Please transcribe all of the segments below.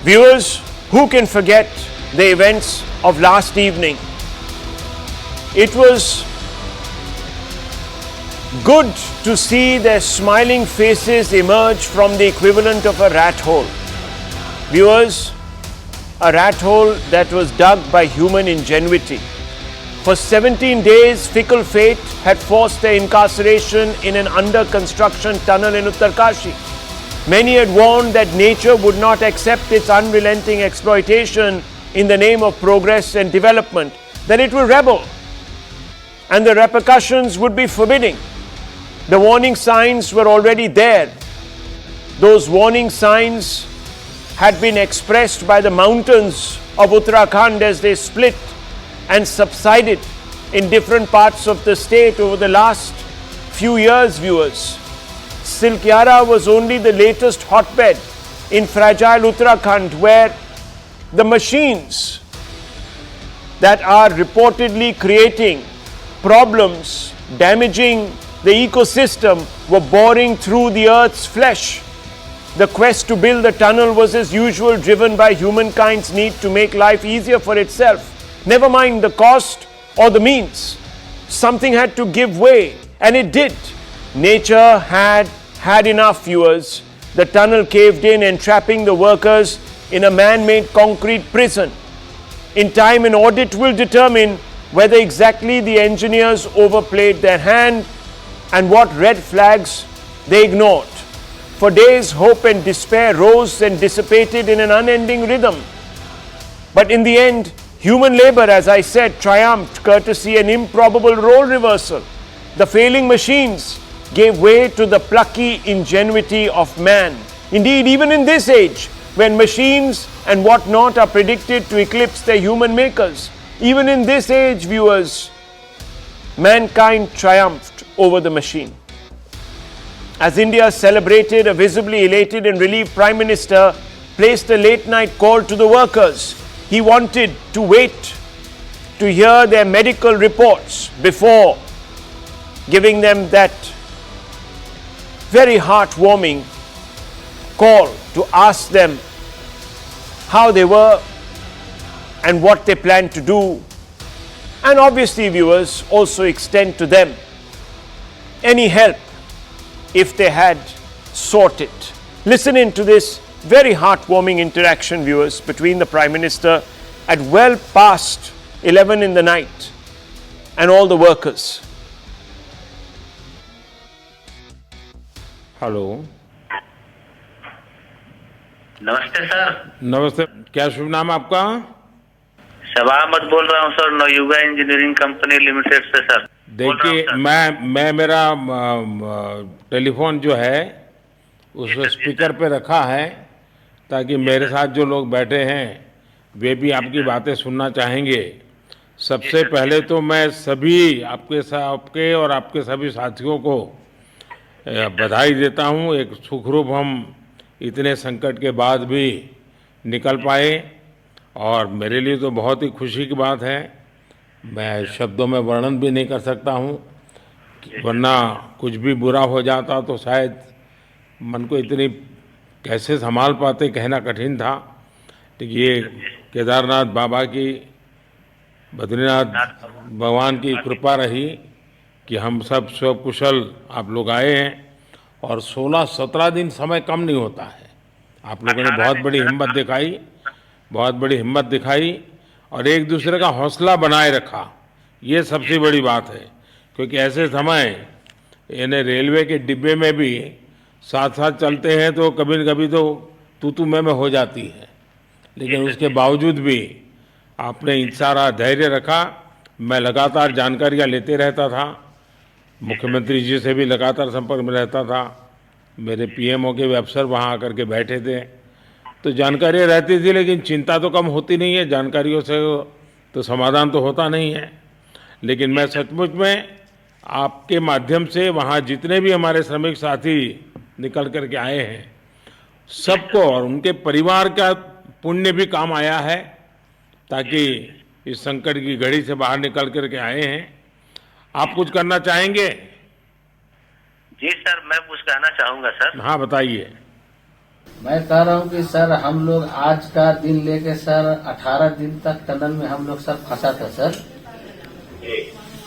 Viewers, who can forget the events of last evening? It was good to see their smiling faces emerge from the equivalent of a rat hole. Viewers, a rat hole that was dug by human ingenuity. For 17 days, fickle fate had forced their incarceration in an under-construction tunnel in Uttarkashi. Many had warned that nature would not accept its unrelenting exploitation in the name of progress and development, that it would rebel, and the repercussions would be forbidding. The warning signs were already there. Those warning signs had been expressed by the mountains of Uttarakhand as they split and subsided in different parts of the state over the last few years, viewers. Silkyara was only the latest hotbed in fragile Uttarakhand, where the machines that are reportedly creating problems, damaging the ecosystem, were boring through the earth's flesh. The quest to build the tunnel was as usual driven by humankind's need to make life easier for itself. Never mind the cost or the means. Something had to give way, and it did. Nature had enough, viewers. The tunnel caved in, entrapping the workers in a man-made concrete prison. In time, an audit will determine whether exactly the engineers overplayed their hand and what red flags they ignored. For days, hope and despair rose and dissipated in an unending rhythm. But in the end, human labor, as I said, triumphed courtesy an improbable role reversal. The failing machines gave way to the plucky ingenuity of man. Indeed, even in this age, when machines and whatnot are predicted to eclipse their human makers, even in this age, viewers, mankind triumphed over the machine. As India celebrated, a visibly elated and relieved Prime Minister placed a late-night call to the workers. He wanted to wait to hear their medical reports before giving them that very heartwarming call to ask them how they were and what they planned to do, and obviously, viewers, also extend to them any help if they had sought it. Listen in to this very heartwarming interaction, viewers, between the Prime Minister at well past 11 in the night and all the workers. Hello, नमस्ते sir. नमस्ते। क्या शुभ नाम आपका? शबा अहमद बोल रहा हूँ sir, Navayuga engineering company limited से sir. देखिए, मैं मेरा टेलीफोन जो है उस स्पीकर पे रखा है ताकि मेरे साथ जो लोग बैठे हैं वे भी आपकी बातें सुनना चाहेंगे। सबसे पहले तो मैं सभी आपके और आपके सभी साथियों को बधाई देता हूं। एक सुखरूप हम इतने संकट के बाद भी निकल पाए और मेरे लिए तो बहुत ही खुशी की बात है। मैं शब्दों में वर्णन भी नहीं कर सकता हूं, वरना कुछ भी बुरा हो जाता तो शायद मन को इतनी कैसे संभाल पाते कहना कठिन था। तो ये केदारनाथ बाबा की, बद्रीनाथ भगवान की कृपा रही कि हम सब स्वकुशल आप लोग आए हैं और 16-17 दिन समय कम नहीं होता है। आप लोगों ने बहुत बड़ी हिम्मत दिखाई और एक दूसरे का हौसला बनाए रखा। ये सबसे बड़ी बात है, क्योंकि ऐसे समय यानी रेलवे के डिब्बे में भी साथ साथ चलते हैं तो कभी न कभी तो तू मैं हो जाती है, लेकिन उसके बावजूद भी आपने सारा धैर्य रखा। मैं लगातार जानकारियाँ लेते रहता था, मुख्यमंत्री जी से भी लगातार संपर्क में रहता था, मेरे पीएमओ के भी अफसर वहाँ आकर के बैठे थे, तो जानकारियाँ रहती थी, लेकिन चिंता तो कम होती नहीं है। जानकारियों से तो समाधान तो होता नहीं है। लेकिन मैं सचमुच में आपके माध्यम से वहाँ जितने भी हमारे श्रमिक साथी निकल कर के आए हैं सबको और उनके परिवार का पुण्य भी काम आया है, ताकि इस संकट की घड़ी से बाहर निकल कर के आए हैं। आप कुछ करना चाहेंगे? जी सर, मैं कुछ कहना चाहूँगा सर। हाँ, बताइए। मैं कह रहा हूँ कि सर हम लोग आज का दिन लेके सर 18 दिन तक टनल में हम लोग सर फंसा था सर,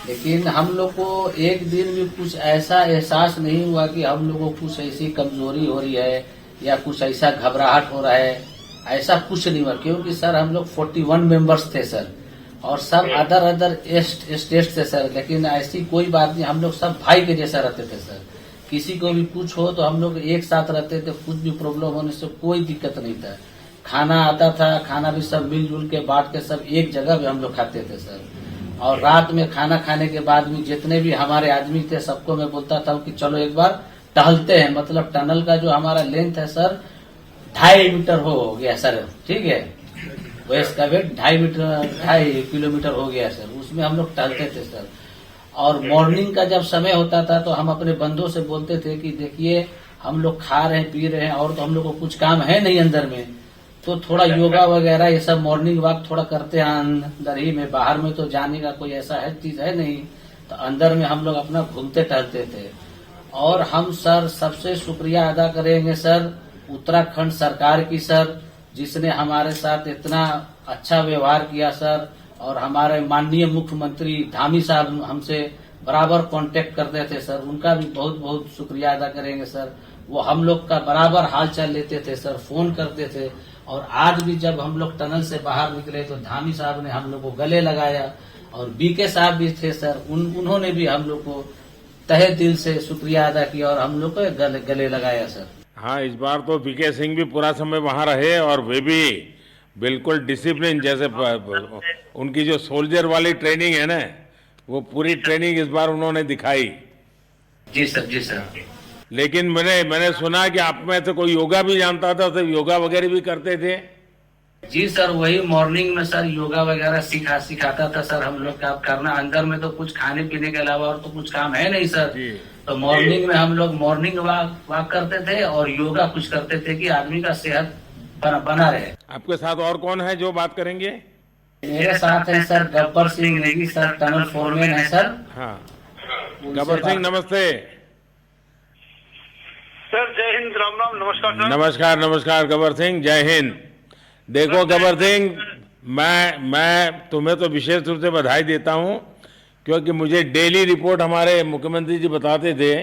लेकिन हम लोग को एक दिन भी कुछ ऐसा एहसास नहीं हुआ कि हम लोग को कुछ ऐसी कमजोरी हो रही है या कुछ ऐसा घबराहट हो रहा है, ऐसा कुछ नहीं हुआ। क्योंकि सर हम लोग 41 मेंबर्स थे सर, और सब अदर स्टेट थे सर, लेकिन ऐसी कोई बात नहीं, हम लोग सब भाई के जैसा रहते थे सर। किसी को भी कुछ हो तो हम लोग एक साथ रहते थे, कुछ भी प्रॉब्लम होने से कोई दिक्कत नहीं था। खाना आता था, खाना भी सब मिलजुल के बांट के सब एक जगह भी हम लोग खाते थे सर। और रात में खाना खाने के बाद भी जितने भी हमारे आदमी थे सबको मैं बोलता था कि चलो एक बार टहलते हैं। मतलब टनल का जो हमारा लेंथ है सर 2.5 मीटर हो गया सर, ठीक है, वेस्ट का वेट 2.5 किलोमीटर हो गया सर, उसमें हम लोग टहलते थे सर। और मॉर्निंग का जब समय होता था तो हम अपने बंदों से बोलते थे कि देखिए हम लोग खा रहे हैं पी रहे हैं और तो हम लोग को कुछ काम है नहीं अंदर में, तो थोड़ा योगा वगैरह ये सब मॉर्निंग वॉक थोड़ा करते हैं अंदर ही में, बाहर में तो जाने का कोई ऐसा है चीज है नहीं, तो अंदर में हम लोग अपना घूमते टहलते थे। और हम सर सबसे शुक्रिया अदा करेंगे सर उत्तराखंड सरकार की सर, जिसने हमारे साथ इतना अच्छा व्यवहार किया सर। और हमारे माननीय मुख्यमंत्री धामी साहब हमसे बराबर कांटेक्ट करते थे सर, उनका भी बहुत बहुत शुक्रिया अदा करेंगे सर। वो हम लोग का बराबर हाल चाल लेते थे सर, फोन करते थे। और आज भी जब हम लोग टनल से बाहर निकले तो धामी साहब ने हम लोग को गले लगाया, और बीके साहब भी थे सर, उन्होंने भी हम लोग को तहे दिल से शुक्रिया अदा किया और हम लोग को गले लगाया सर। हाँ, इस बार तो बीके सिंह भी पूरा समय वहाँ रहे और वे भी बिल्कुल डिसिप्लिन, जैसे उनकी जो सोल्जर वाली ट्रेनिंग है ना, वो पूरी ट्रेनिंग इस बार उन्होंने दिखाई। जी सर, जी सर। लेकिन मैंने सुना कि आप में तो कोई योगा भी जानता था, तो योगा वगैरह भी करते थे। जी सर, वही मॉर्निंग में सर योगा वगैरह सिखाता था सर हम लोग का करना। अंदर में तो कुछ खाने पीने के अलावा और तो कुछ काम है नहीं सर, तो मॉर्निंग में हम लोग मॉर्निंग वॉक करते थे और योगा कुछ करते थे कि आदमी का सेहत बना रहे। आपके साथ और कौन है जो बात करेंगे? मेरे साथ है sir Gabbar Singh Negi sir, tunnel foreman है सर। हाँ, गब्बर सिंह नमस्ते। सर जय हिंद, राम राम, नमस्कार सर। नमस्कार नमस्कार गब्बर सिंह, जय हिंद। देखो गब्बर सिंह, मैं तुम्हें तो विशेष रूप से बधाई देता हूँ, क्योंकि मुझे डेली रिपोर्ट हमारे मुख्यमंत्री जी बताते थे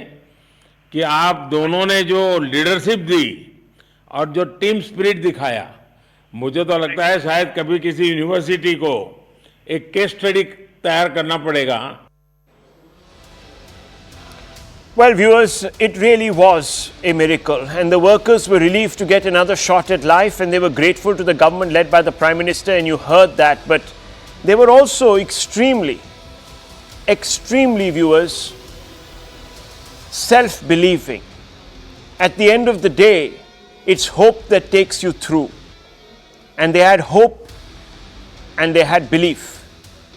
कि आप दोनों ने जो लीडरशिप दी और जो टीम स्पिरिट दिखाया, मुझे तो लगता है शायद कभी किसी यूनिवर्सिटी को एक केस स्टडी तैयार करना पड़ेगा। Well, viewers, it really was a miracle, and the workers were relieved to get another shot at life, and they were grateful to the government led by the Prime Minister, and you heard that. But they were also extremely, viewers, self-believing. At the end of the day, it's hope that takes you through. And they had hope and they had belief.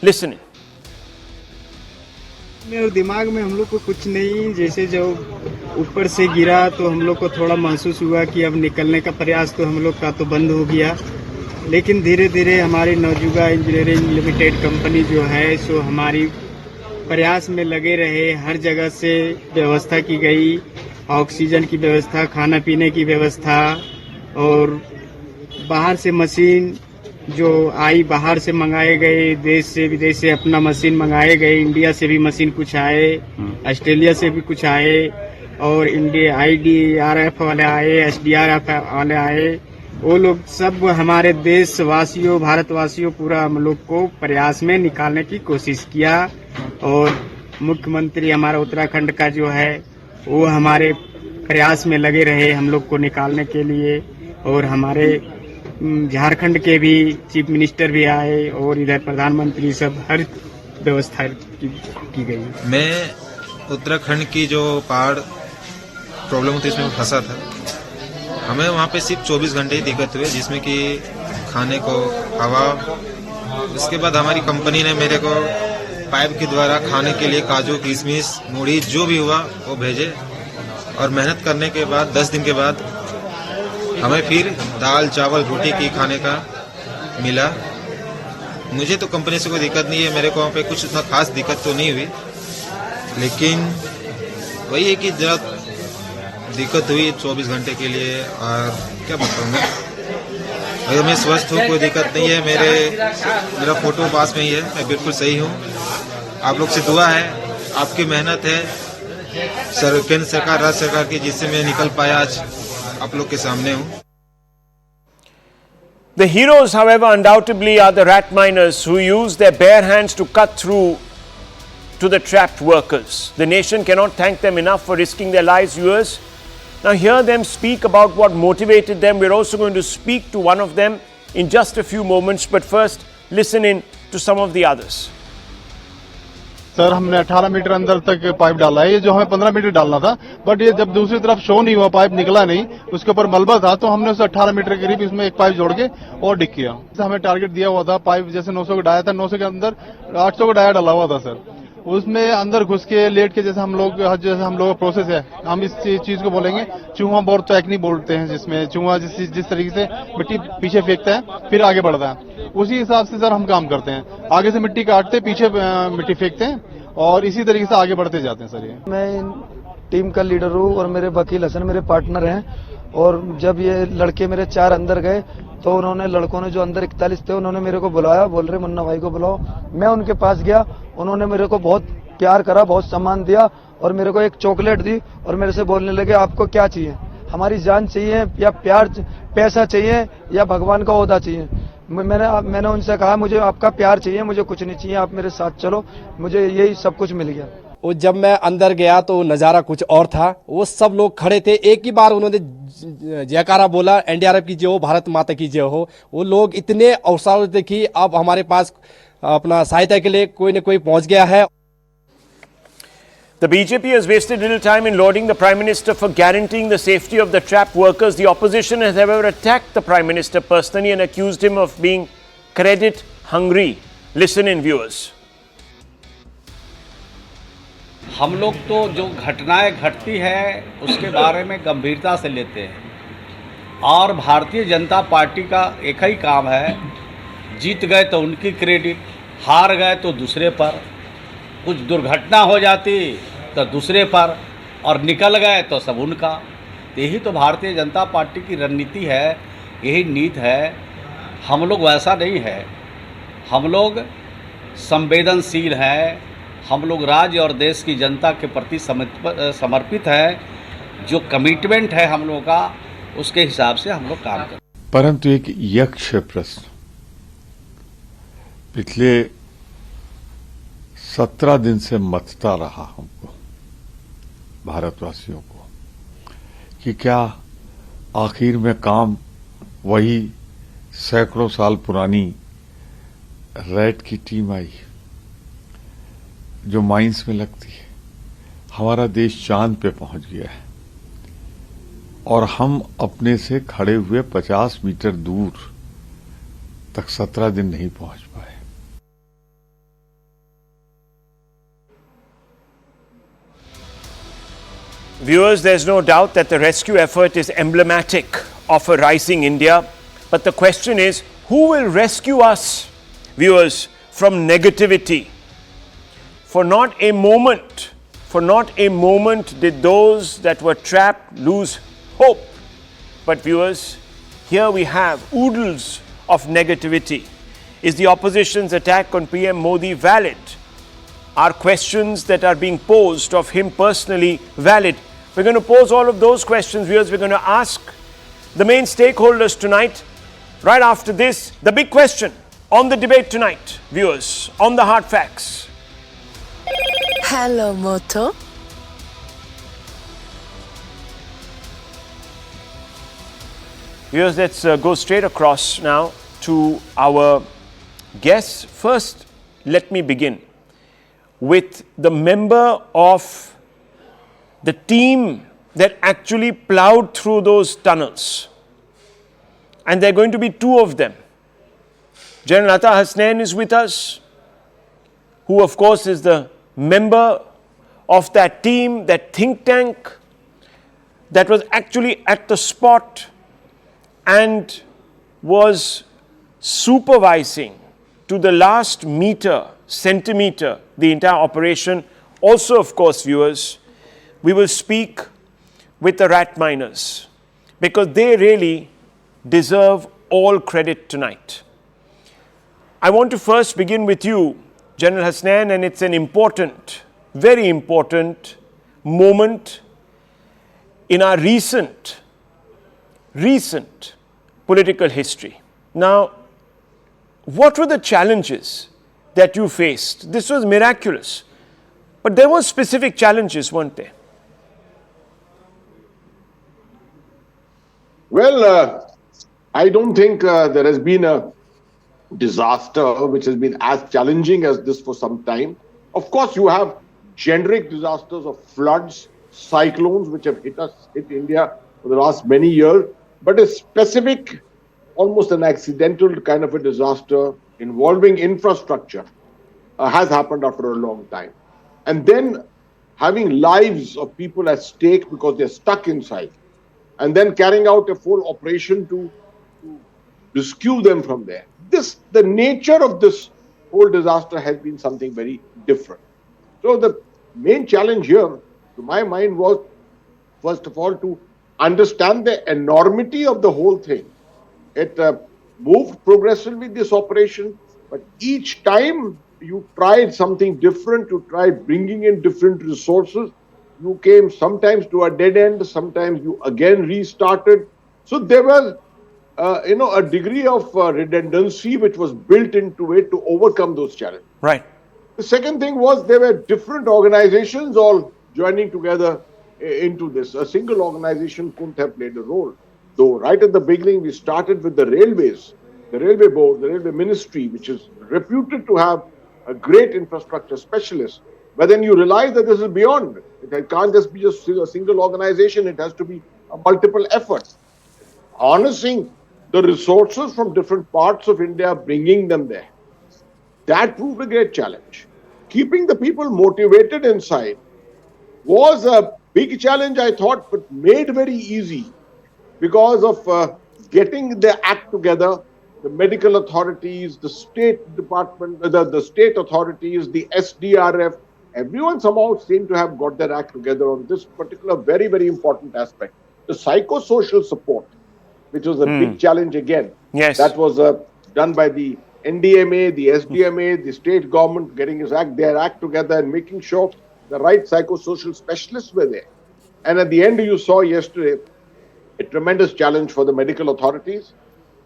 Listening. मेरे दिमाग में हम लोग को कुछ नहीं, जैसे जब ऊपर से गिरा तो हम लोग को थोड़ा महसूस हुआ कि अब निकलने का प्रयास तो हम लोग का तो बंद हो गया, लेकिन धीरे धीरे हमारी नवयुगा इंजीनियरिंग लिमिटेड कंपनी जो है सो हमारी प्रयास में लगे रहे। हर जगह से व्यवस्था की गई, ऑक्सीजन की व्यवस्था, खाना पीने की व्यवस्था, और बाहर से मशीन जो आई, बाहर से मंगाए गए, देश से विदेश से अपना मशीन मंगाए गए, इंडिया से भी मशीन कुछ आए, ऑस्ट्रेलिया से भी कुछ आए, और इंडिया IDRF वाले आए, SDRF वाले आए। वो लोग सब हमारे देशवासियों, भारतवासियों, पूरा हम लोग को प्रयास में निकालने की कोशिश किया। और मुख्यमंत्री हमारा उत्तराखंड का जो है वो हमारे प्रयास में लगे रहे हम लोग को निकालने के लिए। और हमारे झारखंड के भी चीफ मिनिस्टर भी आए और इधर प्रधानमंत्री, सब हर व्यवस्था की गई। मैं उत्तराखंड की जो पहाड़ प्रॉब्लम थी इसमें फंसा था। हमें वहाँ पे सिर्फ 24 घंटे ही दिक्कत हुई, जिसमें कि खाने को, हवा। उसके बाद हमारी कंपनी ने मेरे को पाइप के द्वारा खाने के लिए काजू, किशमिश, मूढ़ी जो भी हुआ वो भेजे। और मेहनत करने के बाद 10 दिन के बाद हमें फिर दाल, चावल, रोटी की खाने का मिला। मुझे तो कंपनी से कोई दिक्कत नहीं है, मेरे को वहाँ पे कुछ उतना खास दिक्कत तो नहीं हुई, लेकिन वही है कि जरा दिक्कत हुई 24 घंटे के लिए, और क्या बताऊँ मैं, अगर मैं स्वस्थ हूँ, कोई दिक्कत नहीं है, मेरा फोटो पास में ही है, मैं बिल्कुल सही हूँ। आप लोग से दुआ है, आपकी मेहनत है, केंद्र सरकार, राज्य सरकार की, जिससे मैं निकल पाया, आज आप लोग के सामने हूँ। The heroes, however, undoubtedly are the rat miners who use their bare hands to cut through to the trapped workers. The nation cannot thank them enough for risking their lives, viewers. Now hear them speak about what motivated them. We're also going to speak to one of them in just a few moments, but first listen in to some of the others. Sir, हमने 18 metre अंदर तक pipe डाला है, ये जो हमें 15 metre डालना था, बट ये जब दूसरी तरफ शो नहीं हुआ, पाइप निकला नहीं, उसके ऊपर मलबा था, तो हमने उसे 18 मीटर के करीब इसमें एक पाइप जोड़ के और डिक किया। हमें टारगेट दिया हुआ था, पाइप जैसे 900 का डाया था, 900 के अंदर 800 का डाया डाला हुआ था सर। उसमें अंदर घुस के लेट के, जैसे हम लोग का प्रोसेस है, हम इस चीज को बोलेंगे चूहा बोर टेक्निक बोलते हैं, जिसमें चूहा जिस तरीके से मिट्टी पीछे फेंकता है फिर आगे बढ़ता है, उसी हिसाब से सर हम काम करते हैं। आगे से मिट्टी काटते, पीछे मिट्टी फेंकते हैं और इसी तरीके से आगे बढ़ते जाते हैं सर। ये मैं टीम का लीडर हूँ और मेरे वकील हसन मेरे पार्टनर हैं। और जब ये लड़के मेरे 4 अंदर गए तो उन्होंने, लड़कों ने जो अंदर 41 थे, उन्होंने मेरे को बुलाया, बोल रहे मुन्ना भाई को बुलाओ। मैं उनके पास गया, उन्होंने मेरे को बहुत प्यार करा, बहुत सम्मान दिया और मेरे को एक चॉकलेट दी और मेरे से बोलने लगे आपको क्या चाहिए, हमारी जान चाहिए या प्यार, पैसा चाहिए या भगवान का ओहदा चाहिए। मैंने उनसे कहा मुझे आपका प्यार चाहिए, मुझे कुछ नहीं चाहिए, आप मेरे साथ चलो, मुझे यही सब कुछ मिल गया। वो जब मैं अंदर गया तो नज़ारा कुछ और था। वो सब लोग खड़े थे, एक ही बार उन्होंने जयकारा बोला, एनडीआरएफ की जय हो, भारत माता की जय हो। वो लोग इतने उत्साहित थे कि अब हमारे पास अपना सहायता के लिए कोई न कोई पहुंच गया है। The BJP has wasted little time in lauding the Prime Minister for guaranteeing the safety of the trapped workers. The opposition has, however, attacked the Prime Minister personally and accused him of being credit hungry. Listen in, viewers. हम लोग तो जो घटनाएं घटती है उसके बारे में गंभीरता से लेते हैं और भारतीय जनता पार्टी का एक ही काम है, जीत गए तो उनकी क्रेडिट, हार गए तो दूसरे पर, कुछ दुर्घटना हो जाती तो दूसरे पर और निकल गए तो सब उनका। यही तो भारतीय जनता पार्टी की रणनीति है, यही नीति है। हम लोग वैसा नहीं है, हम लोग संवेदनशील हैं, हम लोग राज्य और देश की जनता के प्रति समर्पित हैं। जो कमिटमेंट है हम लोग का, उसके हिसाब से हम लोग काम करते हैं। परंतु एक यक्ष प्रश्न पिछले 17 दिन से मथता रहा हमको, भारतवासियों को, कि क्या आखिर में काम वही सैकड़ों साल पुरानी रैट की टीम आई जो माइंस में लगती है। हमारा देश चांद पे पहुंच गया है और हम अपने से खड़े हुए 50 मीटर दूर तक 17 दिन नहीं पहुंच पाए। Viewers, there's no doubt that the rescue effort is emblematic of a rising India. But the question is, who will rescue us, viewers, from negativity? For not a moment did those that were trapped lose hope. But viewers, here we have oodles of negativity. Is the opposition's attack on PM Modi valid? Are questions that are being posed of him personally valid? We're going to pose all of those questions, viewers. We're going to ask the main stakeholders tonight. Right after this, the big question on the debate tonight, viewers, on the hard facts. Hello, Moto. Viewers, let's go straight across now to our guests. First, let me begin with the member of the team that actually plowed through those tunnels. And there are going to be 2 of them. General Atta Hasnain is with us, who of course is the member of that team, that think tank that was actually at the spot and was supervising to the last centimeter, the entire operation. Also, of course, viewers, we will speak with the rat miners, because they really deserve all credit tonight. I want to first begin with you, General Hasnain, and it's an important, very important moment in our recent political history. Now, what were the challenges that you faced? This was miraculous, but there were specific challenges, weren't there? Well, I don't think there has been a disaster which has been as challenging as this for some time. Of course, you have generic disasters of floods, cyclones, which have hit India for the last many years, but a specific, almost an accidental kind of a disaster involving infrastructure has happened after a long time. And then having lives of people at stake because they're stuck inside, and then carrying out a full operation to rescue them from there. The nature of this whole disaster has been something very different. So the main challenge here, to my mind, was, first of all, to understand the enormity of the whole thing. It moved progressively, this operation, but each time you tried something different, you tried bringing in different resources, you came sometimes to a dead end, sometimes you again restarted. So there was, a degree of redundancy which was built into it to overcome those challenges. Right. The second thing was there were different organizations all joining together into this. A single organization couldn't have played a role. Though right at the beginning we started with the railways, the railway board, the railway ministry, which is reputed to have a great infrastructure specialist. But then you realize that this is beyond. It can't just be just a single organization. It has to be a multiple effort. Harnessing the resources from different parts of India, bringing them there. That proved a great challenge. Keeping the people motivated inside was a big challenge, I thought, but made very easy because of getting the act together. The medical authorities, the state department, the state authorities, the SDRF, everyone somehow seemed to have got their act together on this particular very, very important aspect. The psychosocial support, which was a big challenge again. Yes. That was done by the NDMA, the SDMA, the state government getting their act together and making sure the right psychosocial specialists were there. And at the end, you saw yesterday a tremendous challenge for the medical authorities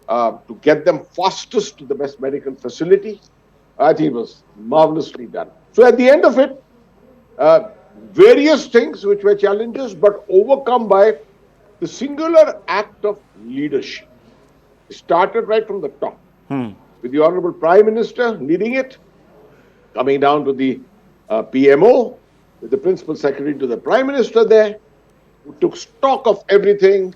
to get them fastest to the best medical facility. I think it was marvelously done. So at the end of it, various things which were challenges, but overcome by the singular act of leadership. It started right from the top, with the Honorable Prime Minister leading it, coming down to the PMO, with the Principal Secretary to the Prime Minister there, who took stock of everything,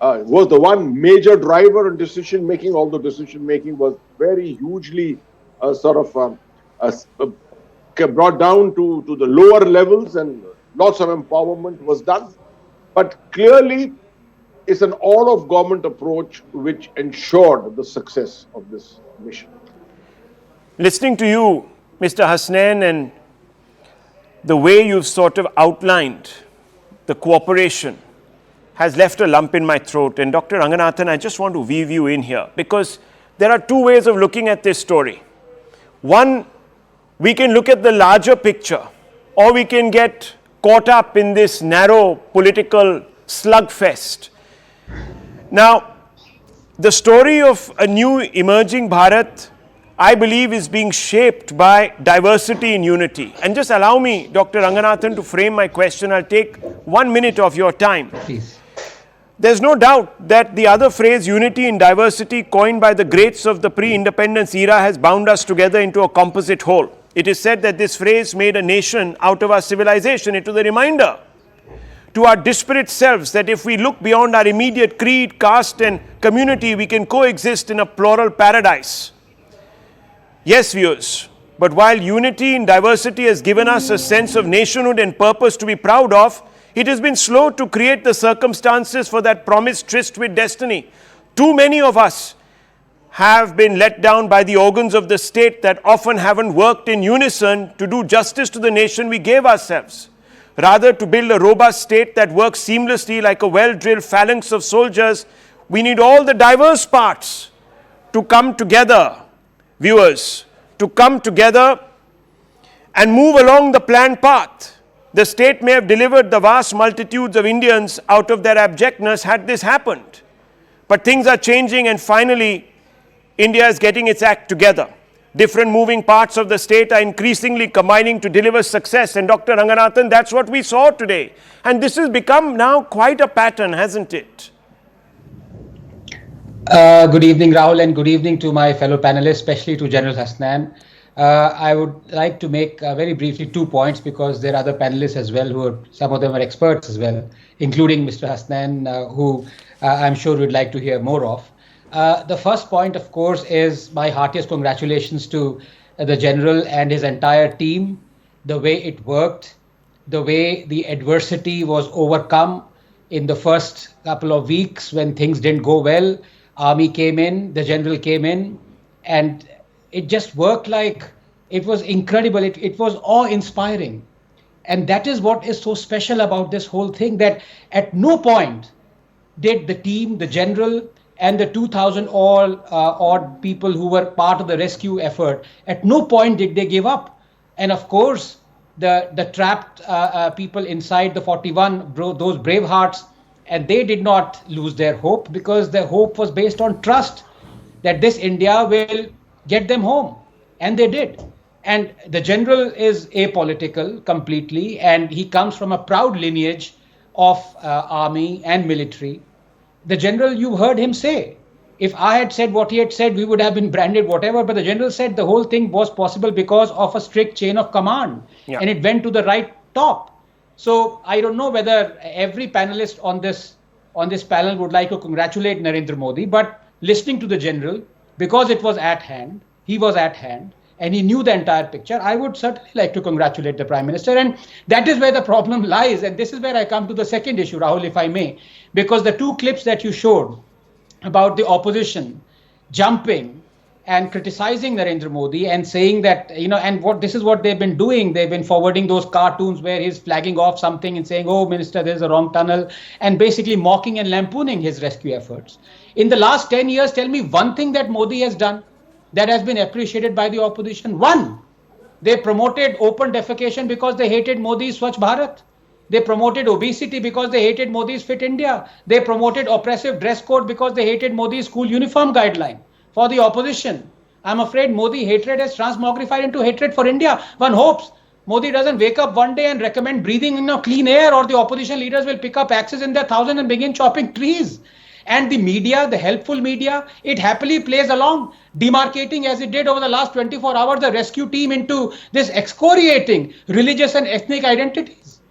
was the one major driver in decision making, although decision making was very hugely brought down to the lower levels and lots of empowerment was done. But clearly, it's an all-of-government approach which ensured the success of this mission. Listening to you, Mr. Hasnain, and the way you've sort of outlined the cooperation has left a lump in my throat. And Dr. Ranganathan, I just want to weave you in here because there are two ways of looking at this story. One, we can look at the larger picture, or we can get caught up in this narrow political slugfest. Now, the story of a new emerging Bharat, I believe, is being shaped by diversity in unity. And just allow me, Dr. Ranganathan, to frame my question. I'll take 1 minute of your time. Please. There's no doubt that the other phrase, unity in diversity, coined by the greats of the pre-independence era, has bound us together into a composite whole. It is said that this phrase made a nation out of our civilization. It was a reminder to our disparate selves that if we look beyond our immediate creed, caste and community, we can coexist in a plural paradise. Yes, viewers, but while unity in diversity has given us a sense of nationhood and purpose to be proud of, it has been slow to create the circumstances for that promised tryst with destiny. Too many of us have been let down by the organs of the state that often haven't worked in unison to do justice to the nation we gave ourselves. Rather, to build a robust state that works seamlessly like a well-drilled phalanx of soldiers, we need all the diverse parts to come together, viewers, to come together and move along the planned path. The state may have delivered the vast multitudes of Indians out of their abjectness had this happened. But things are changing, and finally, India is getting its act together. Different moving parts of the state are increasingly combining to deliver success. And Dr. Ranganathan, that's what we saw today. And this has become now quite a pattern, hasn't it? Good evening, Rahul, and good evening to my fellow panelists, especially to General Hasnan. I would like to make very briefly 2 points, because there are other panelists as well who are, some of them are experts as well, including Mr. Hasnan, who I'm sure we'd like to hear more of. The first point, of course, is my heartiest congratulations to the General and his entire team, the way it worked, the way the adversity was overcome in the first couple of weeks when things didn't go well. Army came in, the General came in, and it just worked like it was incredible. It was awe-inspiring. And that is what is so special about this whole thing, that at no point did the team, the General, and the 2,000 odd people who were part of the rescue effort, at no point did they give up. And of course, the trapped people inside the 41, those brave hearts, and they did not lose their hope, because their hope was based on trust that this India will get them home. And they did. And the General is apolitical completely, and he comes from a proud lineage of army and military. The General, you heard him say, if I had said what he had said, we would have been branded whatever. But the General said the whole thing was possible because of a strict chain of command. Yeah. And it went to the right top. So I don't know whether every panelist on this panel would like to congratulate Narendra Modi, but listening to the General, because it was at hand, he was at hand, and he knew the entire picture, I would certainly like to congratulate the Prime Minister. And that is where the problem lies. And this is where I come to the second issue, Rahul, if I may, because the two clips that you showed about the opposition jumping and criticizing Narendra Modi and saying that, and this is what they've been doing. They've been forwarding those cartoons where he's flagging off something and saying, oh, Minister, there's a wrong tunnel, and basically mocking and lampooning his rescue efforts. In the last 10 years, tell me one thing that Modi has done that has been appreciated by the opposition. One, they promoted open defecation because they hated Modi's Swachh Bharat. They promoted obesity because they hated Modi's Fit India. They promoted oppressive dress code because they hated Modi's school uniform guideline. For the opposition, I'm afraid Modi hatred has transmogrified into hatred for India. One hopes Modi doesn't wake up one day and recommend breathing in clean air, or the opposition leaders will pick up axes in their thousands and begin chopping trees. And the media, the helpful media, it happily plays along, demarcating as it did over the last 24 hours the rescue team into this excoriating religious and ethnic identities.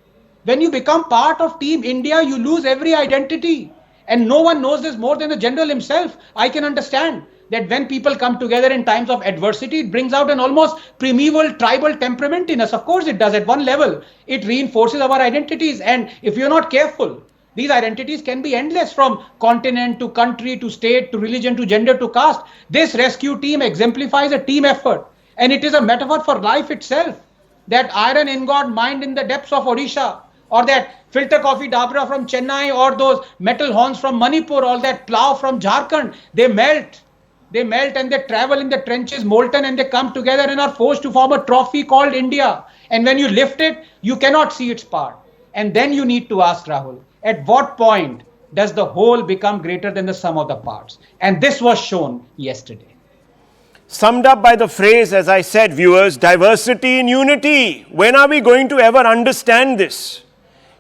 When you become part of Team India, you lose every identity. And no one knows this more than the General himself. I can understand that when people come together in times of adversity, it brings out an almost primeval tribal temperament in us. Of course it does. At one level, it reinforces our identities. And if you're not careful, these identities can be endless, from continent to country to state to religion to gender to caste. This rescue team exemplifies a team effort. And it is a metaphor for life itself. That iron ingot mined in the depths of Odisha, or that filter coffee dabra from Chennai, or those metal horns from Manipur, or that plow from Jharkhand, they melt. They melt and they travel in the trenches molten, and they come together and are forced to form a trophy called India. And when you lift it, you cannot see its part. And then you need to ask, Rahul, at what point does the whole become greater than the sum of the parts? And this was shown yesterday. Summed up by the phrase, as I said, viewers, diversity in unity. When are we going to ever understand this?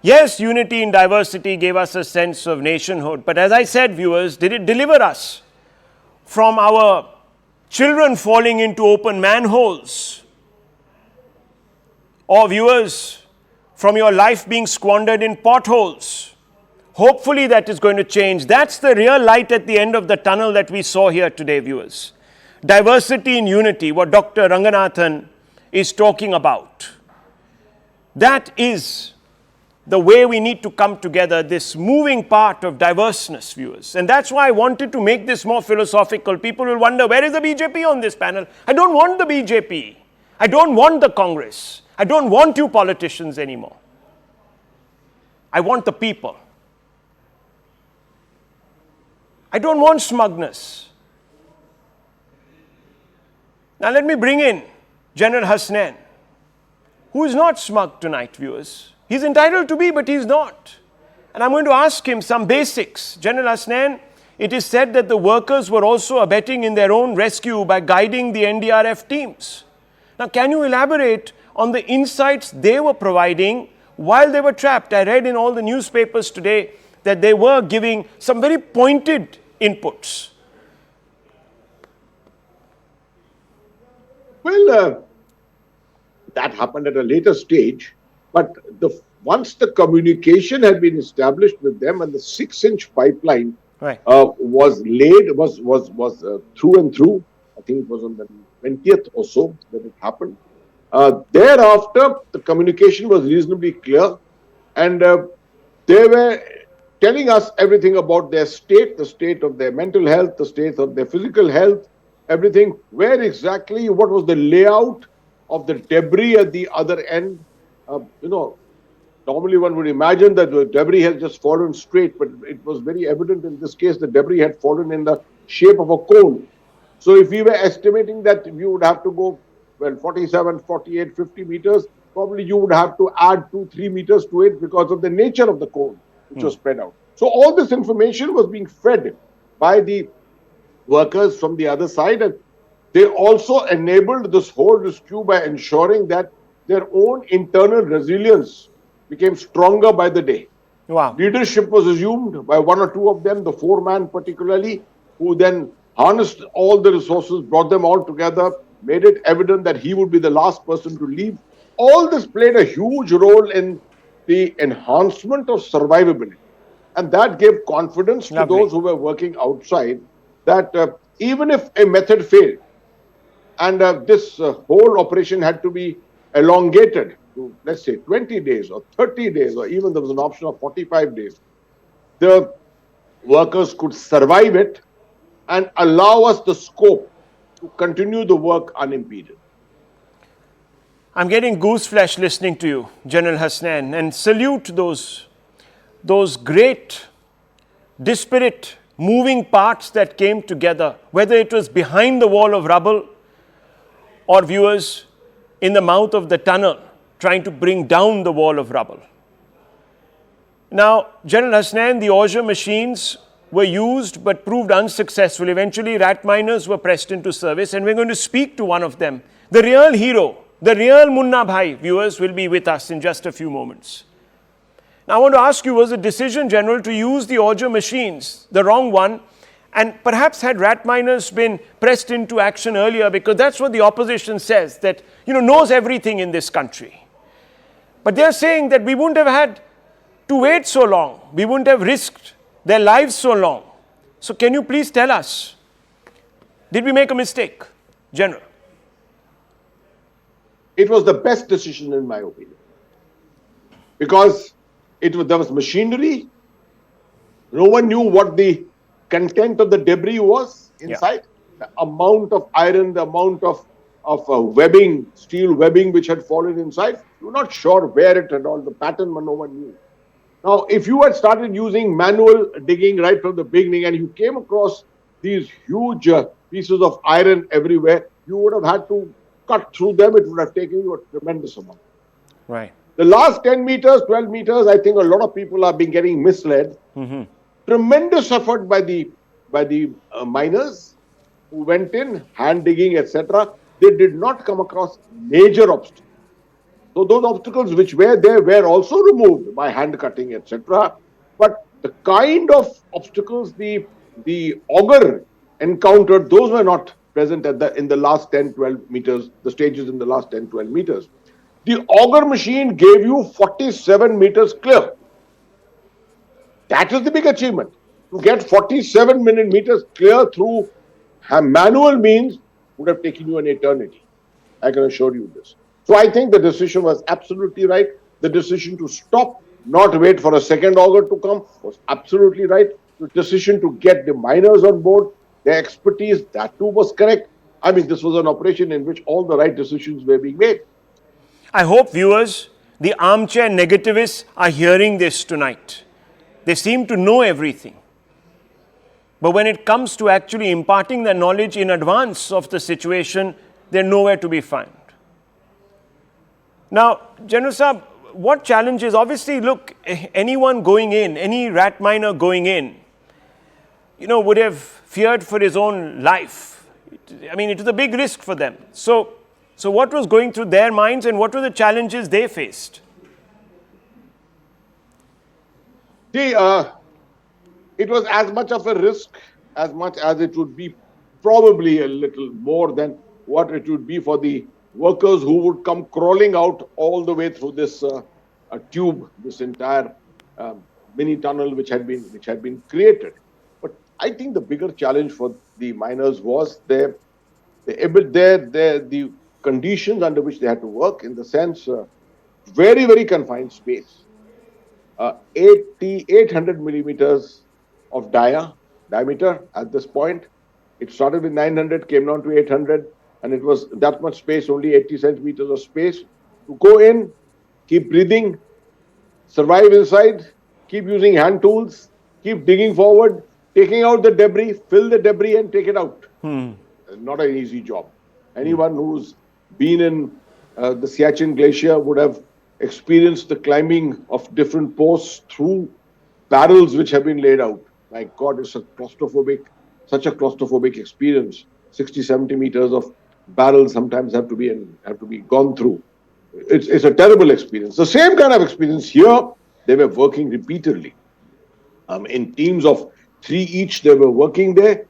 Yes, unity in diversity gave us a sense of nationhood. But as I said, viewers, did it deliver us from our children falling into open manholes? Or, viewers, from your life being squandered in potholes? Hopefully that is going to change. That's the real light at the end of the tunnel that we saw here today, viewers. Diversity in unity, what Dr. Ranganathan is talking about. That is the way we need to come together, this moving part of diverseness, viewers. And that's why I wanted to make this more philosophical. People will wonder, where is the BJP on this panel? I don't want the BJP. I don't want the Congress. I don't want you politicians anymore. I want the people. I don't want smugness. Now let me bring in General Hasnain, who is not smug tonight, viewers. He's entitled to be, but he's not. And I'm going to ask him some basics. General Hasnain, it is said that the workers were also abetting in their own rescue by guiding the NDRF teams. Now, can you elaborate on the insights they were providing while they were trapped? I read in all the newspapers today that they were giving some very pointed inputs. Well, that happened at a later stage, but once the communication had been established with them and the 6-inch pipeline was laid, was through and through, I think it was on the 20th or so that it happened. Thereafter, the communication was reasonably clear, and they were telling us everything about their state, the state of their mental health, the state of their physical health, everything, where exactly, what was the layout of the debris at the other end. Normally one would imagine that the debris has just fallen straight, but it was very evident in this case the debris had fallen in the shape of a cone. So if we were estimating that we would have to go, 47, 48, 50 meters, probably you would have to add 2-3 meters to it because of the nature of the cone, which was spread out. So all this information was being fed by the workers from the other side, and they also enabled this whole rescue by ensuring that their own internal resilience became stronger by the day. Wow. Leadership was assumed by one or two of them, the foreman particularly, who then harnessed all the resources, brought them all together, made it evident that he would be the last person to leave. All this played a huge role in the enhancement of survivability. And that gave confidence to those who were working outside that even if a method failed and this whole operation had to be elongated to, let's say, 20 days or 30 days, or even there was an option of 45 days, the workers could survive it and allow us the scope to continue the work unimpeded. I'm getting goose flesh listening to you, General Hasnain, and salute those great, disparate, moving parts that came together, whether it was behind the wall of rubble or, viewers, in the mouth of the tunnel, trying to bring down the wall of rubble. Now, General Hasnain, the Auger machines were used but proved unsuccessful. Eventually, rat miners were pressed into service, and we're going to speak to one of them. The real hero, the real Munna Bhai, viewers, will be with us in just a few moments. Now, I want to ask you, was the decision, General, to use the Auger machines the wrong one? And perhaps had rat miners been pressed into action earlier, because that's what the opposition says, that, knows everything in this country. But they're saying that we wouldn't have had to wait so long. We wouldn't have risked their lives so long. So can you please tell us, did we make a mistake, General? It was the best decision in my opinion, because there was machinery. No one knew what the content of the debris was inside. The amount of iron, the amount of webbing, steel webbing which had fallen inside. You were not sure where it had all, the pattern, but no one knew. Now, if you had started using manual digging right from the beginning and you came across these huge pieces of iron everywhere, you would have had to cut through them. It would have taken you a tremendous amount. Right. The last 10 meters, 12 meters, I think a lot of people are getting misled. Tremendous effort by the miners who went in, hand digging, etc. They did not come across major obstacles. So those obstacles which were there were also removed by hand cutting, etc. But the kind of obstacles the auger encountered, those were not present in the last 10, 12 meters, the stages in the last 10, 12 meters. The auger machine gave you 47 meters clear. That is the big achievement. To get 47 meters clear through manual means would have taken you an eternity. I can assure you this. So I think the decision was absolutely right. The decision to stop, not wait for a second auger to come, was absolutely right. The decision to get the miners on board, their expertise, that too was correct. I mean, this was an operation in which all the right decisions were being made. I hope, viewers, The armchair negativists are hearing this tonight. They seem to know everything. But when it comes to actually imparting their knowledge in advance of the situation, they're nowhere to be found. Now, General Saab, what challenges? Obviously, look, anyone going in, any rat miner going in, would have feared for his own life. I mean, it was a big risk for them. So what was going through their minds and what were the challenges they faced? See, it was as much of a risk as much as it would be probably a little more than what it would be for the workers who would come crawling out all the way through this tube, this entire mini tunnel which had been created. But I think the bigger challenge for the miners was the conditions under which they had to work, in the sense very, very confined space. 800 millimeters of diameter at this point. It started with 900, came down to 800, and it was that much space, only 80 centimeters of space to go in, keep breathing, survive inside, keep using hand tools, keep digging forward, taking out the debris, fill the debris and take it out. Not an easy job. Anyone who's been in the Siachen Glacier would have experienced the climbing of different posts through barrels which have been laid out. My God, it's such a claustrophobic experience. 60, 70 meters of barrels sometimes have to be gone through. It's a terrible experience. The same kind of experience here. They were working repeatedly. In teams of 3 each, they were working there.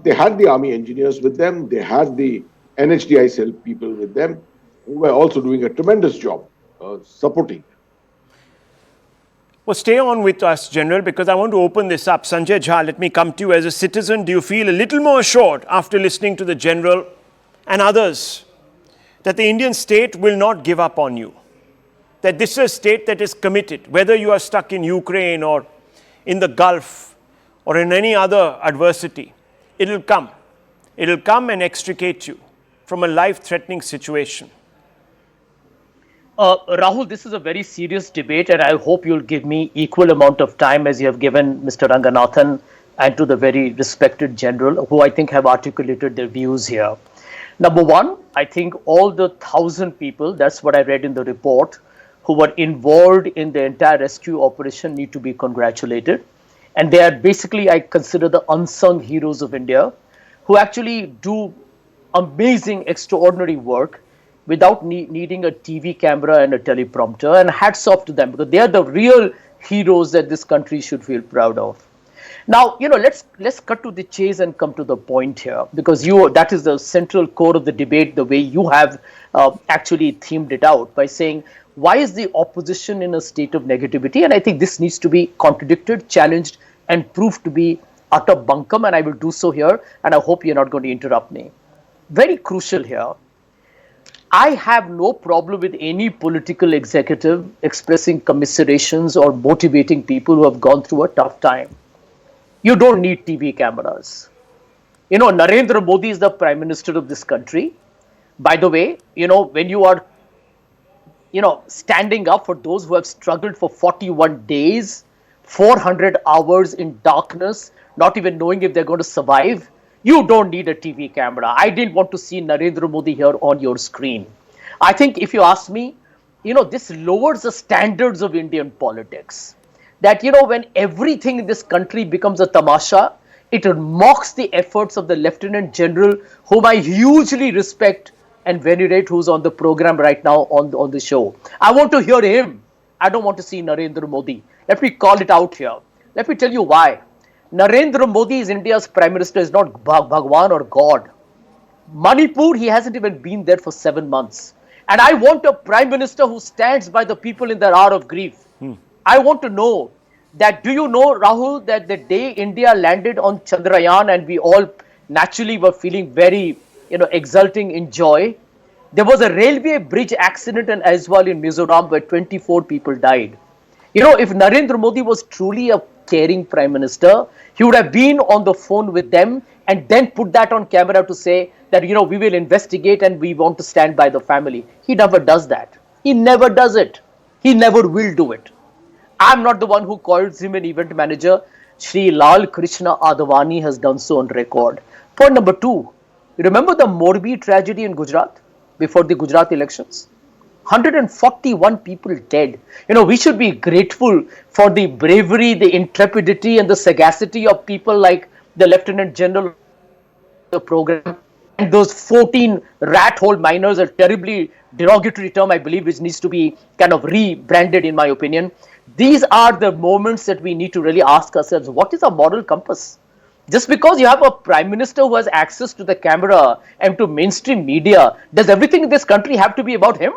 They had the army engineers with them. They had the NHDICL people with them, who were also doing a tremendous job supporting. Well, stay on with us, General, because I want to open this up. Sanjay Jha, let me come to you. As a citizen, do you feel a little more assured after listening to the General and others that the Indian state will not give up on you? That this is a state that is committed, whether you are stuck in Ukraine or in the Gulf or in any other adversity, it'll come. It'll come and extricate you from a life-threatening situation. Rahul, this is a very serious debate, and I hope you'll give me equal amount of time as you have given Mr. Ranganathan and to the very respected General, who I think have articulated their views here. Number one, I think all the 1,000 people, that's what I read in the report, who were involved in the entire rescue operation need to be congratulated. And they are basically, I consider, the unsung heroes of India, who actually do amazing, extraordinary work without needing a TV camera and a teleprompter. And hats off to them, because they are the real heroes that this country should feel proud of. Now, let's cut to the chase and come to the point here, because that is the central core of the debate, the way you have actually themed it out by saying, why is the opposition in a state of negativity? And I think this needs to be contradicted, challenged, and proved to be utter bunkum, and I will do so here, and I hope you're not going to interrupt me. Very crucial here. I have no problem with any political executive expressing commiserations or motivating people who have gone through a tough time. You don't need TV cameras. Narendra Modi is the Prime Minister of this country. By the way, when you are, standing up for those who have struggled for 41 days, 400 hours in darkness, not even knowing if they're going to survive, you don't need a TV camera. I didn't want to see Narendra Modi here on your screen. I think if you ask me, this lowers the standards of Indian politics. That, when everything in this country becomes a tamasha, it mocks the efforts of the Lieutenant General, whom I hugely respect and venerate, who's on the program right now on the show. I want to hear him. I don't want to see Narendra Modi. Let me call it out here. Let me tell you why. Narendra Modi is India's Prime Minister, is not Bhagwan or God. Manipur, he hasn't even been there for 7 months. And I want a Prime Minister who stands by the people in their hour of grief. I want to know that, do you know, Rahul, that the day India landed on Chandrayaan and we all naturally were feeling very, exulting in joy, there was a railway bridge accident in Aizawl in Mizoram where 24 people died. If Narendra Modi was truly a caring Prime Minister, he would have been on the phone with them and then put that on camera to say that, we will investigate and we want to stand by the family. He never does that. He never does it. He never will do it. I'm not the one who calls him an event manager. Shri Lal Krishna Advani has done so on record. Point number two, you remember the Morbi tragedy in Gujarat before the Gujarat elections? 141 people dead. You know, we should be grateful for the bravery, the intrepidity, and the sagacity of people like the Lieutenant General of the program and those 14 rat hole miners, a terribly derogatory term, I believe, which needs to be kind of rebranded, in my opinion. These are the moments that we need to really ask ourselves, what is our moral compass? Just because you have a prime minister who has access to the camera and to mainstream media, does everything in this country have to be about him?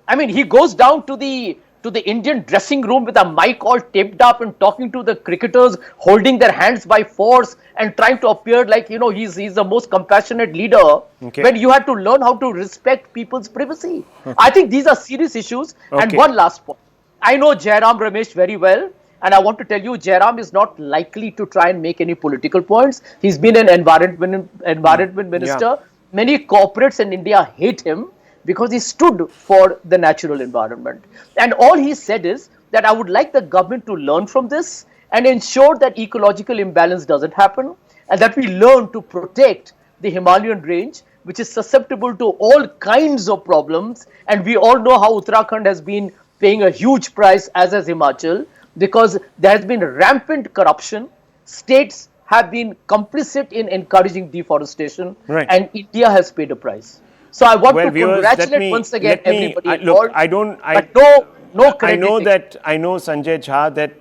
I mean, he goes down to the Indian dressing room with a mic all taped up and talking to the cricketers, holding their hands by force and trying to appear like, you know, he's the most compassionate leader. Okay. When you have to learn how to respect people's privacy. I think these are serious issues. And Okay. one last point. I know Jairam Ramesh very well. And I want to tell you, Jairam is not likely to try and make any political points. He's been an environment minister. Many corporates in India hate him because he stood for the natural environment. And all he said is that I would like the government to learn from this and ensure that ecological imbalance doesn't happen and that we learn to protect the Himalayan range, which is susceptible to all kinds of problems. And we all know how Uttarakhand has been paying a huge price, as has Himachal, because there has been rampant corruption. States have been complicit in encouraging deforestation, Right. and India has paid a price. So I want to viewers, congratulate once again everybody look, involved. I don't. but no credit. I know Sanjay Jha that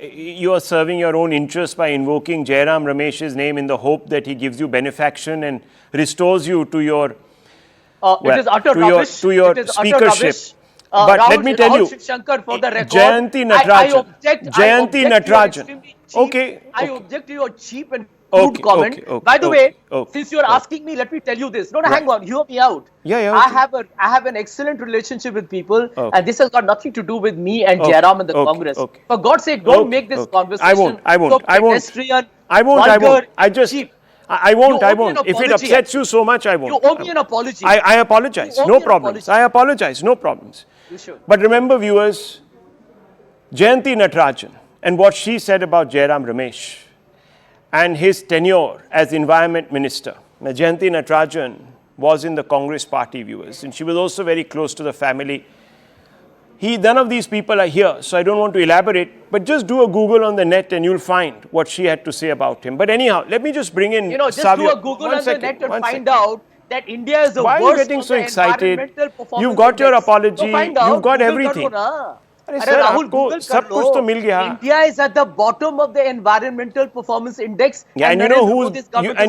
you are serving your own interests by invoking Jairam Ramesh's name in the hope that he gives you benefaction and restores you to your It is utter to rubbish. your It is utter speakership. rubbish. But let me tell you, Rahul Shankar, for the record, Jayanti I Natarajan. object Jayanti to your Natarajan. extremely cheap- Okay. I object to your cheap and crude Okay, comment. okay, By the okay, way, okay, since you are okay. asking me, let me tell you this. No, Right. hang on, hear me out. Yeah, I have an excellent relationship with people, Okay. and this has got nothing to do with me and Okay, Jairam and the okay, Congress. okay. For God's sake, don't Okay, make this okay. conversation I won't. so pedestrian, I won't. vulgar, I just. cheap. I won't. You I owe me won't. an If it apology, upsets you so much, I won't. You owe me an apology. I apologize. You owe No me an problems. apology. I apologize. No problems. You should. But remember, viewers, Jayanti Natarajan and what she said about Jairam Ramesh and his tenure as Environment Minister. Now, Jayanti Natarajan was in the Congress party, viewers, and she was also very close to the family. None of these people are here, so I don't want to elaborate, but just do a Google on the net and you'll find what she had to say about him. But anyhow, let me just bring in Just Savio. do a Google One on second, the net and one find second. out that India is the Why are worst you getting on so the excited? environmental performance You've got your index. apology, So find out, you've got Google everything. कर लो ना। अरे अरे sir, Rahul, आपको Google सब कर कुछ लो। तो मिल गया। India is at the bottom of the environmental performance index. Yeah, and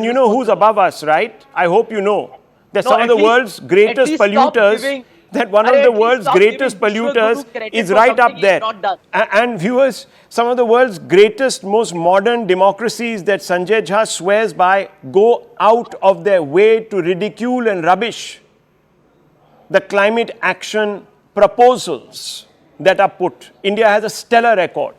you know who's above us, right? I hope you know that No, some of at the least- world's greatest at least stop polluters, giving- that one of At the least world's stop greatest giving Vishwa polluters Guru credit is for right something up he's there. not done. And viewers, some of the world's greatest, most modern democracies that Sanjay Jha swears by go out of their way to ridicule and rubbish the climate action proposals that are put. India has a stellar record.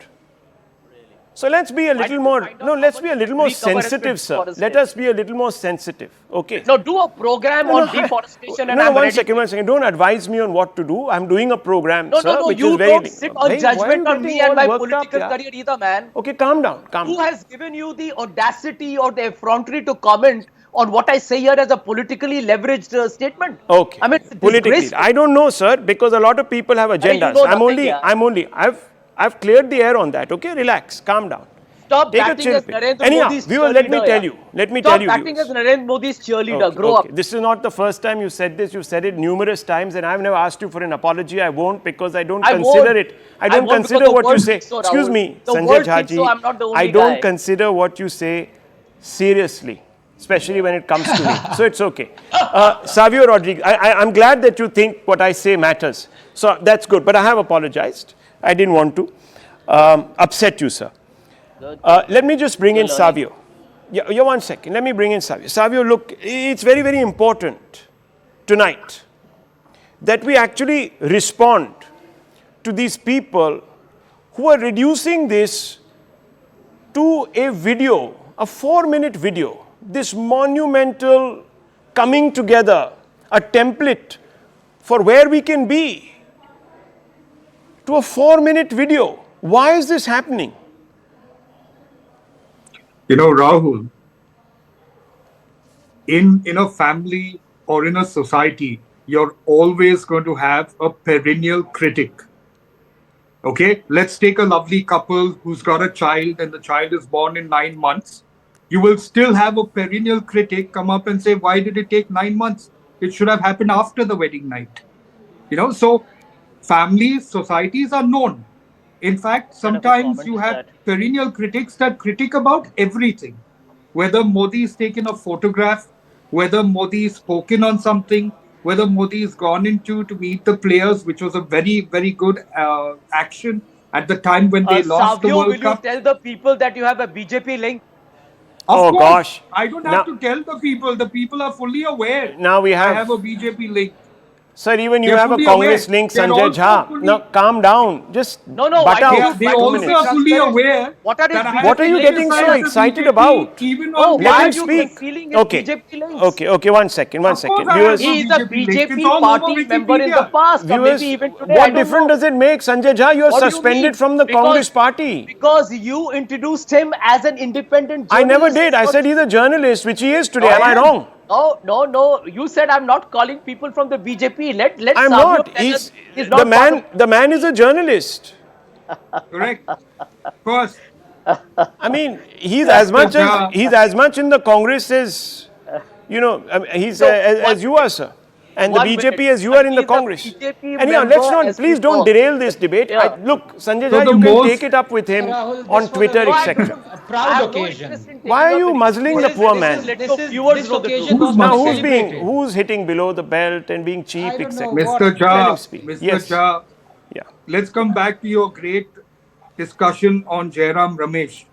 So let's be a little more, let's be a little more sensitive, sir. Let us be a little more sensitive, okay? No, do a program on deforestation and I'm one ready. second. Don't advise me on what to do. I'm doing a program, sir, No, which you is very... don't sit on Hey, judgment why are you on me getting and my all worked up, political yaar? career either, man. Okay, calm down. Who has given you the audacity or the effrontery to comment on what I say here as a politically leveraged statement? Okay. I mean, it's politically. disgraceful. I don't know, sir, because a lot of people have agendas. know I've cleared the air on that, okay? Relax, calm down. Stop Take a acting chill as pill. Narendra Anyhow, Modi's viewers, let me cheerleader, tell yeah. you. Let me Stop tell you, acting viewers. as Narendra Modi's cheerleader. Grow up. This is not the first time you said this. You've said it numerous times, and I've never asked you for an apology. I won't because I don't consider it. I don't won't consider because what the you world say. thinks so, Excuse Rahul. me, The Sanjay world thinks Jhaji. so, I'm not the only I don't guy. consider what you say seriously, especially when it comes to me. So it's okay. Savio Rodriguez, I'm glad that you think what I say matters. So that's good. But I have apologized. I didn't want to upset you, sir. Let me just bring in Savio. Yeah, 1 second. Let me bring in Savio. Savio, look, it's very, very important tonight that we actually respond to these people who are reducing this to a video, a 4-minute video, this monumental coming together, a template for where we can be. to a 4-minute video. Why is this happening? You know, Rahul, in a family or in a society, you're always going to have a perennial critic. Okay, let's take a lovely couple who's got a child and the child is born in 9 months. You will still have a perennial critic come up and say, why did it take 9 months? It should have happened after the wedding night. You know, so families, societies are known. In fact, sometimes you have perennial critics that critique about everything. Whether Modi has taken a photograph, whether Modi has spoken on something, whether Modi has gone into to meet the players, which was a very, very good action at the time when they lost the World Cup. Will you tell the people that you have a BJP link? Of course, gosh. I don't have to tell the people. The people are fully aware. Now we have. I have a BJP link. Sir, even you have a Congress link, Sanjay Jha. Now, calm down. Just no. They also are fully aware. What are you getting so excited about? Why are you concealing his BJP links? Okay. One second. Viewers, he is a BJP party member in the past. Viewers, maybe even today. What difference does it make, Sanjay Jha? You are suspended from the Congress party. Because you introduced him as an independent journalist. I never did. I said he's a journalist, which he is today. Am I wrong? No. You said I'm not calling people from the BJP. Let I'm not. He's not the man is a journalist. Correct. Of course. I mean, he's as much in the Congress as as you are, sir. And the BJP as you are in the Congress. Anyhow, let's not, please don't derail this debate. Look, Sanjay Jha, you can take it up with him on Twitter, etc. Proud occasion. Why are you muzzling the poor man? Now, who's hitting below the belt and being cheap, etc.? Mr. Jha, let's come back to your great discussion on Jairam Ramesh.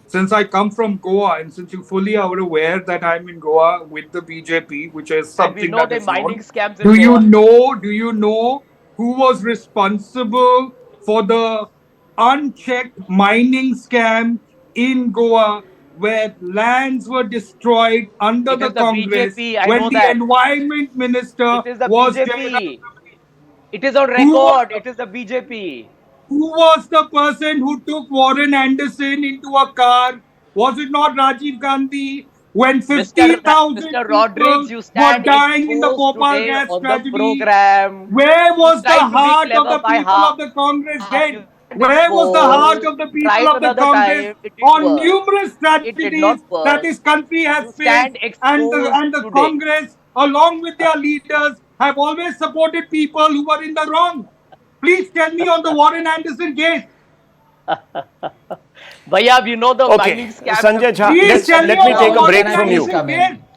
Since I come from Goa and since you fully are aware that I'm in Goa with the BJP, which is something that is mining scams. Do you know who was responsible for the unchecked mining scam in Goa where lands were destroyed under the Congress when the environment minister was BJP. It is on record. It is the BJP. Who was the person who took Warren Anderson into a car? Was it not Rajiv Gandhi? When 50,000 people were dying in the Bhopal gas tragedy, where was the heart of the people of the Congress then? Where was the heart of the people of the Congress on numerous tragedies that this country has faced? And the Congress, along with their leaders, have always supported people who were in the wrong. Please tell me on the Warren Anderson case. Bhaiya, you know the mining scam. Sanjay Jha, let me take a break from you.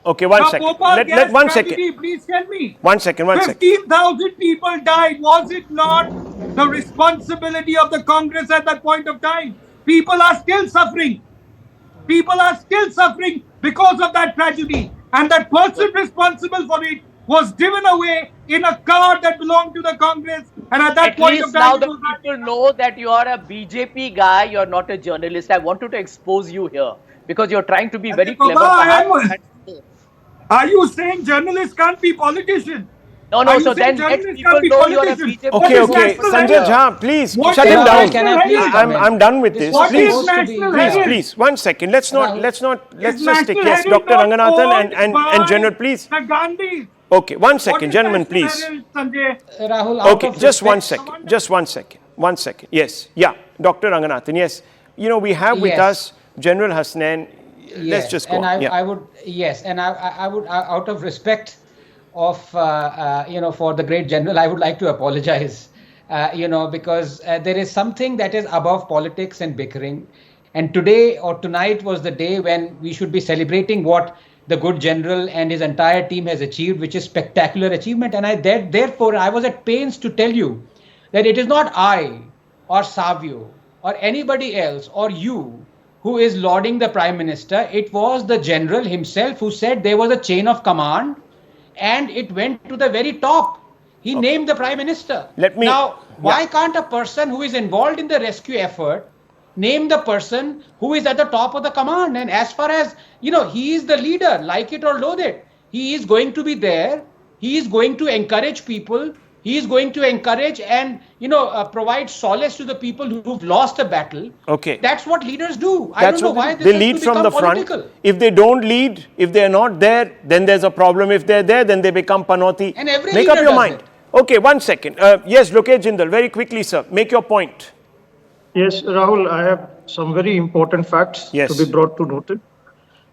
Okay, one second. Let 1 second. Please tell me. 1 second. 15,000 people died. Was it not the responsibility of the Congress at that point of time? People are still suffering. People are still suffering because of that tragedy. And that person responsible for it was driven away in a car that belonged to the Congress. And at that point of time, now the people know that you are a BJP guy, you are not a journalist. I wanted to expose you here because you're trying to be very clever. Are you saying journalists can't be politicians? No, so then let people know you're a BJP. Okay. Sanjay Jha, please shut him down. I'm done with this. Please. 1 second. Let's just stick. Yes, Dr. Ranganathan and General, please. Okay, 1 second, gentlemen, please. Okay, just 1 second. Just 1 second. 1 second. Yes. Yeah, Dr. Ranganathan. Yes. We have with us General Hasnain. Let's just go. And I would, out of respect of for the great general, I would like to apologize. Because there is something that is above politics and bickering. And today or tonight was the day when we should be celebrating what the good general and his entire team has achieved, which is spectacular achievement. And therefore, I was at pains to tell you that it is not I or Savio or anybody else or you who is lauding the Prime Minister. It was the general himself who said there was a chain of command and it went to the very top. He named the Prime Minister. Why can't a person who is involved in the rescue effort name the person who is at the top of the command? And as far as, he is the leader, like it or loathe it. He is going to be there. He is going to encourage people He is going to encourage and provide solace to the people who've lost a battle. Okay. That's what leaders do. I That's don't know what why they this has lead to from become the front. political. If they don't lead, if they are not there, then there's a problem. If they're there, then they become panoti. And every Make up leader your does mind. it. Okay, 1 second. Yes, Lokesh Jindal, very quickly, sir. Make your point. Yes, Rahul, I have some very important facts to be brought to notice.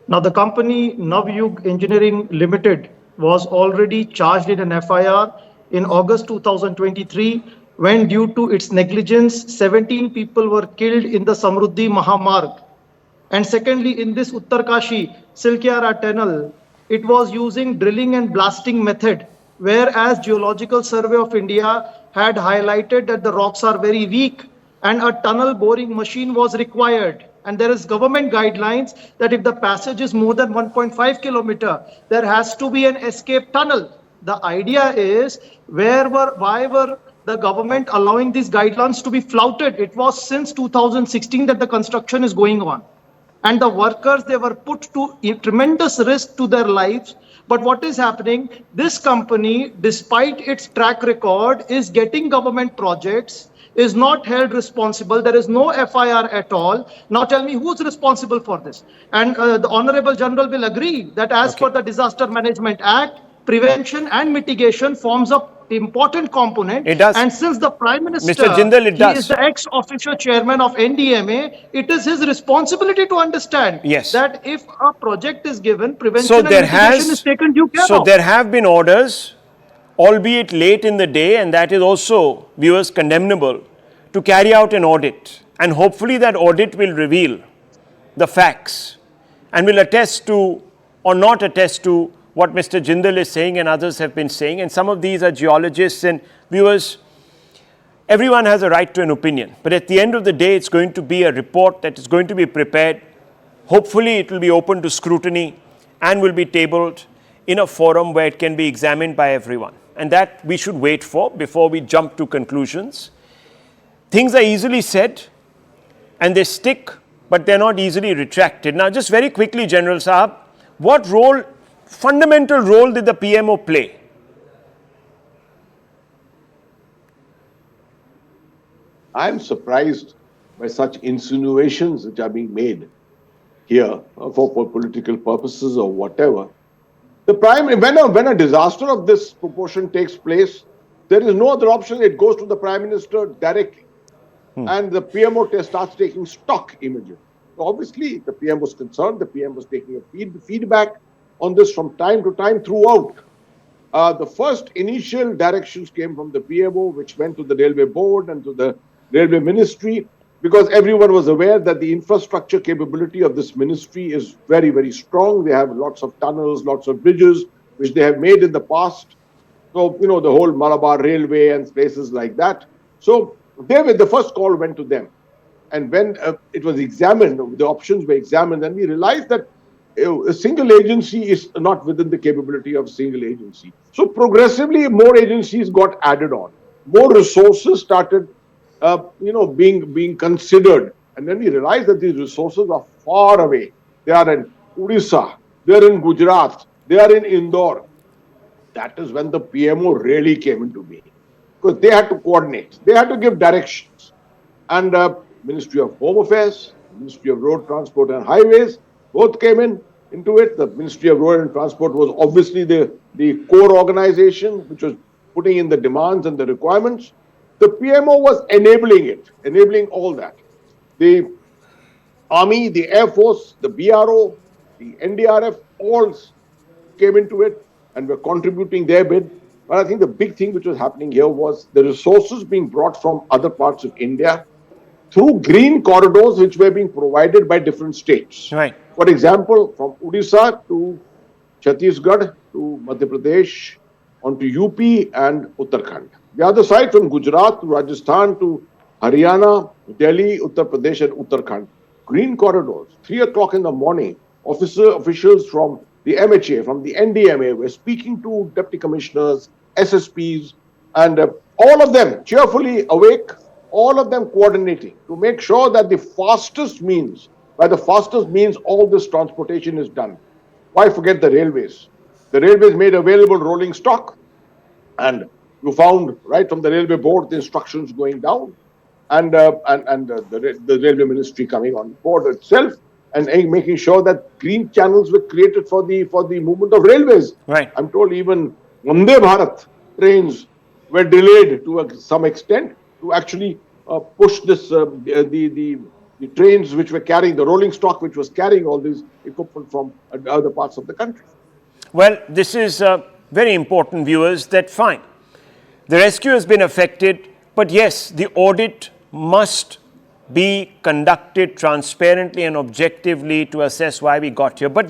Now, the company Navyug Engineering Limited was already charged in an FIR in August 2023 when, due to its negligence, 17 people were killed in the Samruddhi Mahamarg. And secondly, in this Uttarkashi Silkyara tunnel, it was using drilling and blasting method, whereas Geological Survey of India had highlighted that the rocks are very weak and a tunnel boring machine was required. And there is government guidelines that if the passage is more than 1.5 kilometer, there has to be an escape tunnel. The idea is why were the government allowing these guidelines to be flouted? It was since 2016 that the construction is going on. And the workers, they were put to a tremendous risk to their lives. But what is happening? This company, despite its track record, is getting government projects, is not held responsible. There is no FIR at all. Now tell me who's responsible for this? And the Honorable General will agree that as per the Disaster Management Act, prevention and mitigation forms a important component. It does. And since the Prime Minister, Mr. Jindal, it does. He is the ex-officio chairman of NDMA, it is his responsibility to understand that if a project is given, prevention and mitigation is taken due care So of. there have been orders, albeit late in the day, and that is also, viewers, condemnable, to carry out an audit. And hopefully that audit will reveal the facts and will attest to or not attest to what Mr. Jindal is saying and others have been saying. And some of these are geologists and viewers. Everyone has a right to an opinion. But at the end of the day, it's going to be a report that is going to be prepared. Hopefully, it will be open to scrutiny and will be tabled in a forum where it can be examined by everyone. And that we should wait for before we jump to conclusions. Things are easily said and they stick, but they're not easily retracted. Now, just very quickly, General Saab, what role, fundamental role did the PMO play? I'm surprised by such insinuations which are being made here for political purposes or whatever. When a disaster of this proportion takes place, there is no other option. It goes to the Prime Minister directly. And the PMO starts taking stock immediately. So obviously, the PM was concerned. The PM was taking a feedback on this from time to time throughout. The first initial directions came from the PMO, which went to the Railway Board and to the Railway Ministry, because everyone was aware that the infrastructure capability of this ministry is very, very strong. They have lots of tunnels, lots of bridges, which they have made in the past. So, the whole Malabar Railway and places like that. So, the first call went to them. And when it was examined, the options were examined, and we realized that a single agency is not within the capability of a single agency. So progressively, more agencies got added on. More resources started, being considered. And then we realized that these resources are far away. They are in Odisha, they are in Gujarat, they are in Indore. That is when the PMO really came into being. Because they had to coordinate. They had to give directions. And Ministry of Home Affairs, Ministry of Road Transport and Highways, both came into it. The Ministry of Road and Transport was obviously the core organization, which was putting in the demands and the requirements. The PMO was enabling all that. The Army, the Air Force, the BRO, the NDRF, all came into it and were contributing their bit. But I think the big thing which was happening here was the resources being brought from other parts of India through green corridors which were being provided by different states. Right. For example, from Odisha to Chhattisgarh to Madhya Pradesh, onto UP and Uttarakhand. The other side from Gujarat to Rajasthan to Haryana, Delhi, Uttar Pradesh and Uttarakhand. Green corridors. 3 o'clock in the morning, officials from the MHA, from the NDMA were speaking to deputy commissioners, SSPs, and all of them cheerfully awake, all of them coordinating to make sure that the fastest means, by the fastest means, all this transportation is done. Why forget the railways? The railways made available rolling stock, and You found right from the railway board the instructions going down, and the railway ministry coming on board itself and making sure that green channels were created for the movement of railways. Right. I'm told even Vande Bharat trains were delayed to some extent to actually push this the trains which were carrying the rolling stock which was carrying all this equipment from other parts of the country. Well, this is very important, viewers, that fine. The rescue has been affected, but yes, the audit must be conducted transparently and objectively to assess why we got here. But